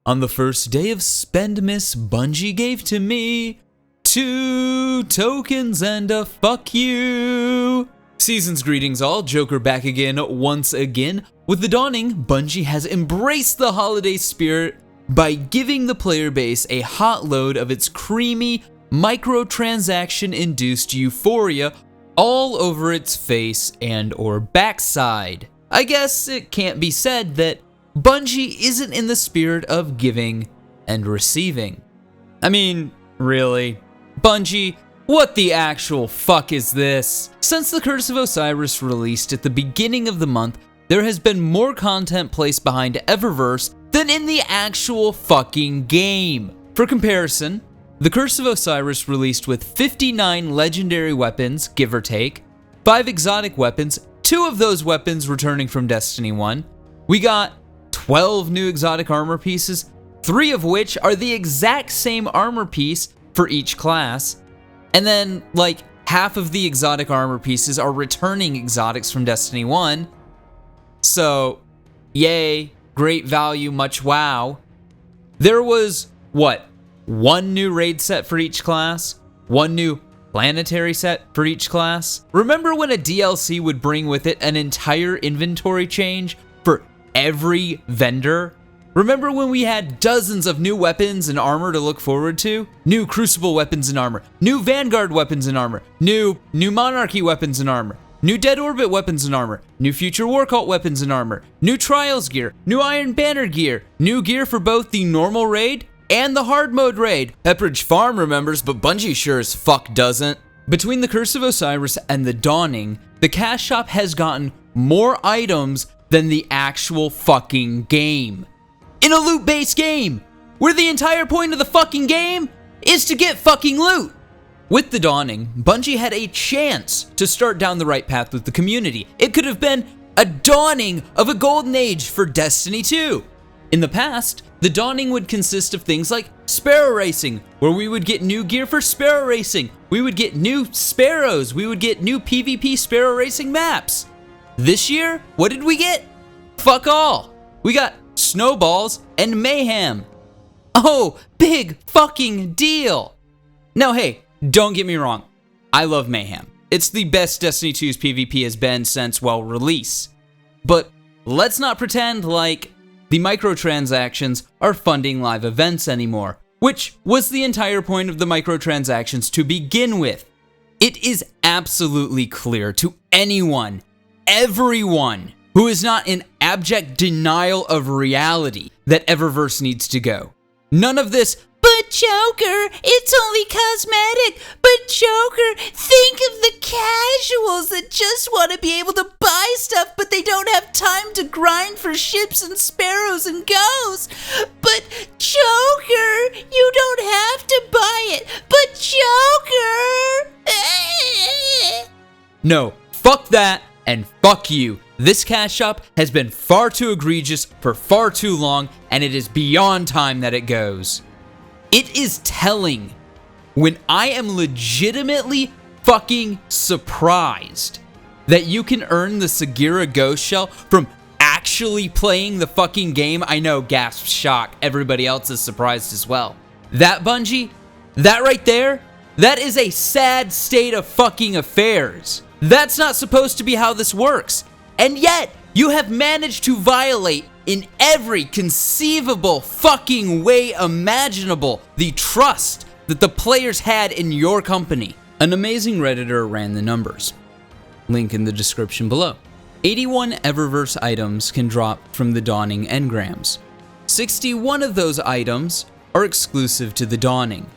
On the first day of Spendmas, Bungie gave to me 2 tokens and a fuck you. Season's greetings all, Joker back again once again. With the dawning, Bungie has embraced the holiday spirit by giving the player base a hot load of its creamy, microtransaction-induced euphoria all over its face and or backside. I guess it can't be said that Bungie isn't in the spirit of giving and receiving. I mean, really? Bungie, what the actual fuck is this? Since the Curse of Osiris released at the beginning of the month, there has been more content placed behind Eververse than in the actual fucking game. For comparison, the Curse of Osiris released with 59 legendary weapons, give or take, 5 exotic weapons, 2 of those weapons returning from Destiny 1. We got 12 new exotic armor pieces, 3 of which are the exact same armor piece for each class. And then, like, half of the exotic armor pieces are returning exotics from Destiny 1. So, yay, great value, much wow. There was, what, 1 new raid set for each class? 1 new planetary set for each class? Remember when a DLC would bring with it an entire inventory change for every vendor? Remember when we had dozens of new weapons and armor to look forward to? New Crucible weapons and armor, new Vanguard weapons and armor, new Monarchy weapons and armor, new Dead Orbit weapons and armor, new Future War Cult weapons and armor, new Trials gear, new Iron Banner gear, new gear for both the normal raid and the hard mode raid. Pepperidge Farm remembers, but Bungie sure as fuck doesn't. Between the Curse of Osiris and the Dawning, the cash shop has gotten more items than the actual fucking game. In a loot-based game, where the entire point of the fucking game is to get fucking loot. With the Dawning, Bungie had a chance to start down the right path with the community. It could have been a dawning of a golden age for Destiny 2. In the past, the Dawning would consist of things like Sparrow Racing, where we would get new gear for Sparrow Racing. We would get new Sparrows. We would get new PvP Sparrow Racing maps. This year, what did we get? Fuck all. We got Snowballs and Mayhem. Oh, big fucking deal. Now, hey, don't get me wrong. I love Mayhem. It's the best Destiny 2's PvP has been since, well, release. But let's not pretend like the microtransactions are funding live events anymore, which was the entire point of the microtransactions to begin with. It is absolutely clear to anyone, everyone, who is not in abject denial of reality that Eververse needs to go. None of this, but Joker, it's only cosmetic. But Joker, think of the casuals that just want to be able to buy stuff, but they don't have time to grind for ships and sparrows and ghosts. But Joker, you don't have to buy it. But Joker. No, fuck that and fuck you. This cash shop has been far too egregious for far too long, and it is beyond time that it goes. It is telling when I am legitimately fucking surprised that you can earn the Sagira Ghost Shell from actually playing the fucking game. I know, gasp, shock, everybody else is surprised as well. That Bungie, that right there, that is a sad state of fucking affairs. That's not supposed to be how this works. And yet, you have managed to violate in every conceivable fucking way imaginable the trust that the players had in your company. An amazing Redditor ran the numbers. Link in the description below. 81 Eververse items can drop from the Dawning engrams. 61 of those items are exclusive to the Dawning.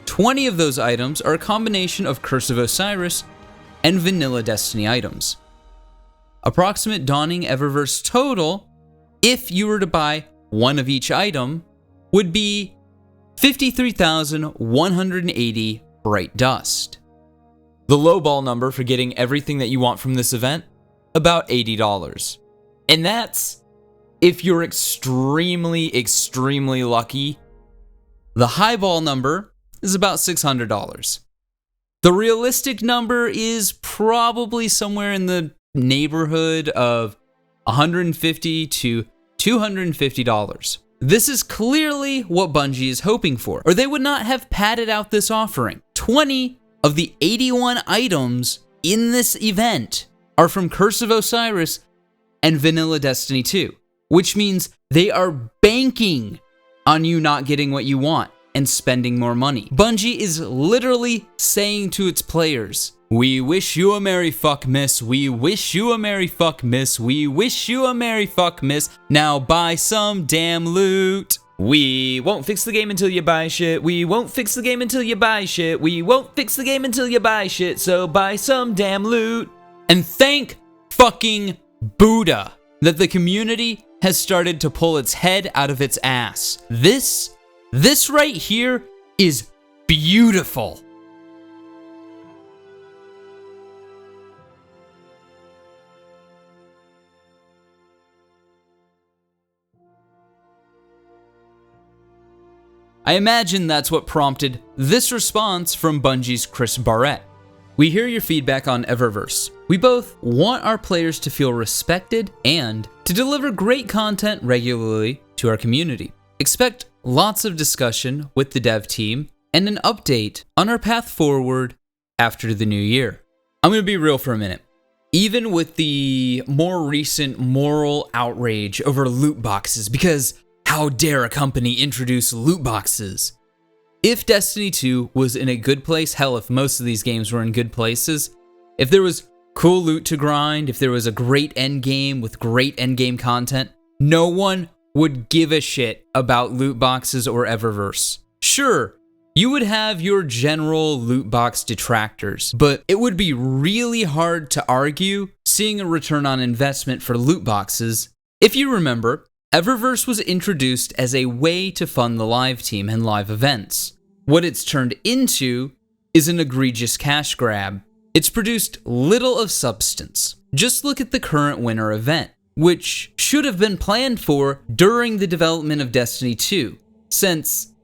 20 of those items are a combination of Curse of Osiris and vanilla Destiny items. Approximate Dawning Eververse total, if you were to buy one of each item, would be 53,180 Bright Dust. The lowball number for getting everything that you want from this event, about $80. And that's if you're extremely, extremely lucky. The highball number is about $600. The realistic number is probably somewhere in the neighborhood of $150 to $250. This is clearly what Bungie is hoping for, or they would not have padded out this offering. 20 of the 81 items in this event are from Curse of Osiris and Vanilla Destiny 2, which means they are banking on you not getting what you want and spending more money. Bungie is literally saying to its players, we wish you a merry fuck miss, we wish you a merry fuck miss, we wish you a merry fuck miss, now buy some damn loot. We won't fix the game until you buy shit, we won't fix the game until you buy shit, we won't fix the game until you buy shit, so buy some damn loot. And thank fucking Buddha that the community has started to pull its head out of its ass. This right here is beautiful. I imagine that's what prompted this response from Bungie's Chris Barrett. We hear your feedback on Eververse. We both want our players to feel respected and to deliver great content regularly to our community. Expect lots of discussion with the dev team and an update on our path forward after the new year. I'm going to be real for a minute. Even with the more recent moral outrage over loot boxes, because how dare a company introduce loot boxes? If Destiny 2 was in a good place, hell, if most of these games were in good places, if there was cool loot to grind, if there was a great end game with great end game content, no one would give a shit about loot boxes or Eververse. Sure, you would have your general loot box detractors, but it would be really hard to argue seeing a return on investment for loot boxes. If you remember, Eververse was introduced as a way to fund the live team and live events. What it's turned into is an egregious cash grab. It's produced little of substance. Just look at the current winter event, which should have been planned for during the development of Destiny 2, since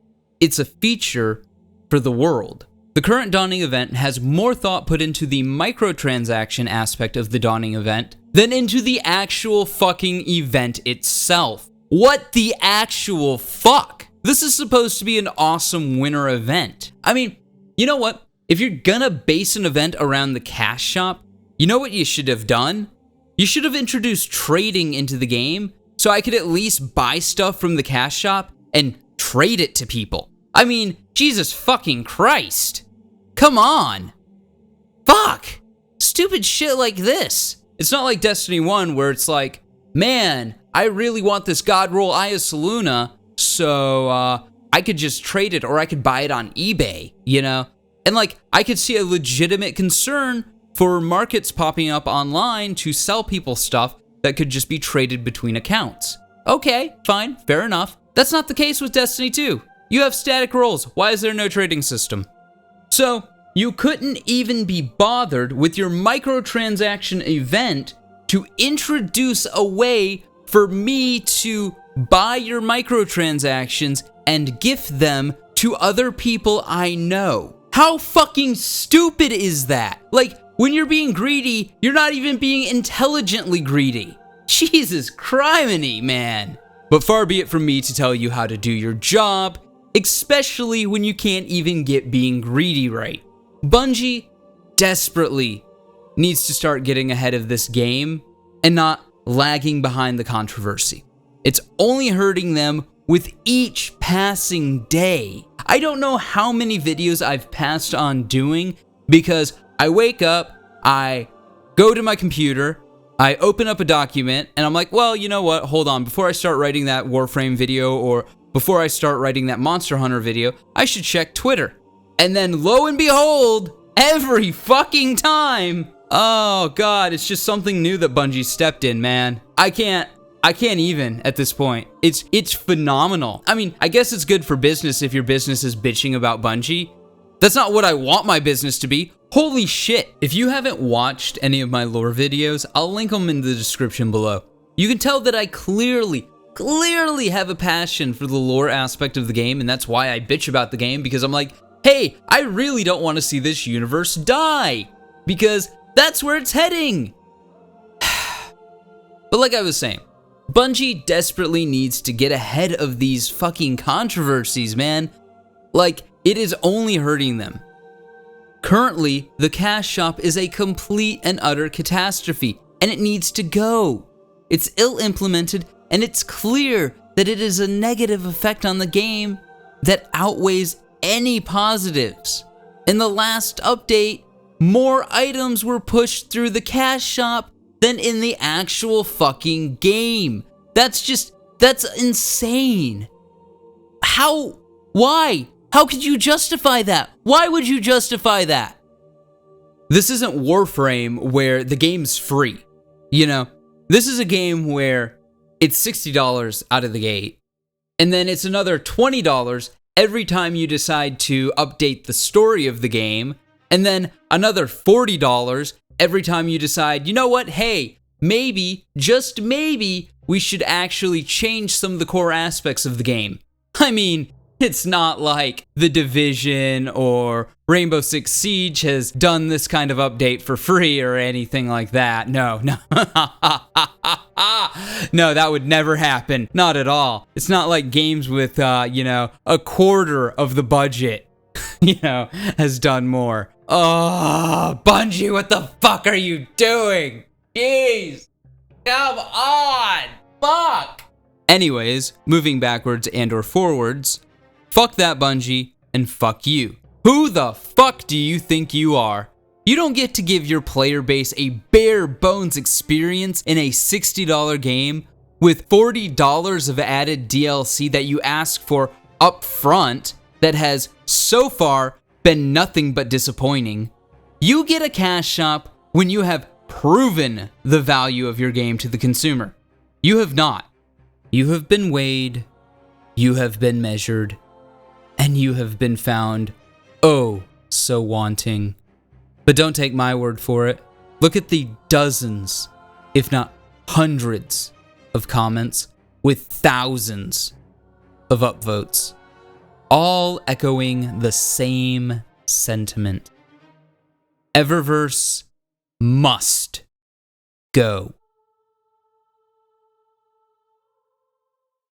it's a feature for the world. The current Dawning event has more thought put into the microtransaction aspect of the Dawning event than into the actual fucking event itself. What the actual fuck? This is supposed to be an awesome winter event. I mean, you know what? If you're gonna base an event around the cash shop, you know what you should have done? You should have introduced trading into the game so I could at least buy stuff from the cash shop and trade it to people. I mean, Jesus fucking Christ. Come on. Fuck. Stupid shit like this. It's not like Destiny 1 where it's like, man, I really want this God Roll Eye of Saluna, so I could just trade it or I could buy it on eBay, you know? And like, I could see a legitimate concern for markets popping up online to sell people stuff that could just be traded between accounts. Okay, fine, fair enough. That's not the case with Destiny 2. You have static rolls. Why is there no trading system? So, you couldn't even be bothered with your microtransaction event to introduce a way for me to buy your microtransactions and gift them to other people I know. How fucking stupid is that? Like, when you're being greedy, you're not even being intelligently greedy. Jesus criminy, man. But far be it from me to tell you how to do your job, especially when you can't even get being greedy right. Bungie desperately needs to start getting ahead of this game and not lagging behind the controversy. It's only hurting them with each passing day. I don't know how many videos I've passed on doing because I wake up, I go to my computer, I open up a document, and I'm like, well, you know what? Hold on. Before I start writing that Warframe video or before I start writing that Monster Hunter video, I should check Twitter. And then lo and behold, every fucking time, oh God, it's just something new that Bungie stepped in, man. I can't even at this point. It's phenomenal. I mean, I guess it's good for business if your business is bitching about Bungie. That's not what I want my business to be. Holy shit. If you haven't watched any of my lore videos, I'll link them in the description below. You can tell that I clearly have a passion for the lore aspect of the game, and that's why I bitch about the game, because I'm like, hey, I really don't want to see this universe die, because that's where it's heading. But like I was saying, Bungie desperately needs to get ahead of these fucking controversies, man. Like, it is only hurting them. Currently, the cash shop is a complete and utter catastrophe, and it needs to go. It's ill-implemented, and it's clear that it is a negative effect on the game that outweighs any positives. In the last update, more items were pushed through the cash shop than in the actual fucking game. That's insane. How? Why? How could you justify that? Why would you justify that? This isn't Warframe where the game's free. You know, this is a game where it's $60 out of the gate, and then it's another $20 every time you decide to update the story of the game, and then another $40 every time you decide, you know what, hey, maybe, just maybe, we should actually change some of the core aspects of the game. I mean, it's not like The Division or Rainbow Six Siege has done this kind of update for free or anything like that. No. No, that would never happen. Not at all. It's not like games with, a quarter of the budget, has done more. Oh, Bungie, what the fuck are you doing? Jeez. Come on. Fuck. Anyways, moving backwards and or forwards, fuck that Bungie and fuck you. Who the fuck do you think you are? You don't get to give your player base a bare bones experience in a $60 game with $40 of added DLC that you ask for up front that has so far been nothing but disappointing. You get a cash shop when you have proven the value of your game to the consumer. You have not. You have been weighed, you have been measured, and you have been found, oh, so wanting. But don't take my word for it. Look at the dozens, if not hundreds, of comments with thousands of upvotes, all echoing the same sentiment. Eververse must go.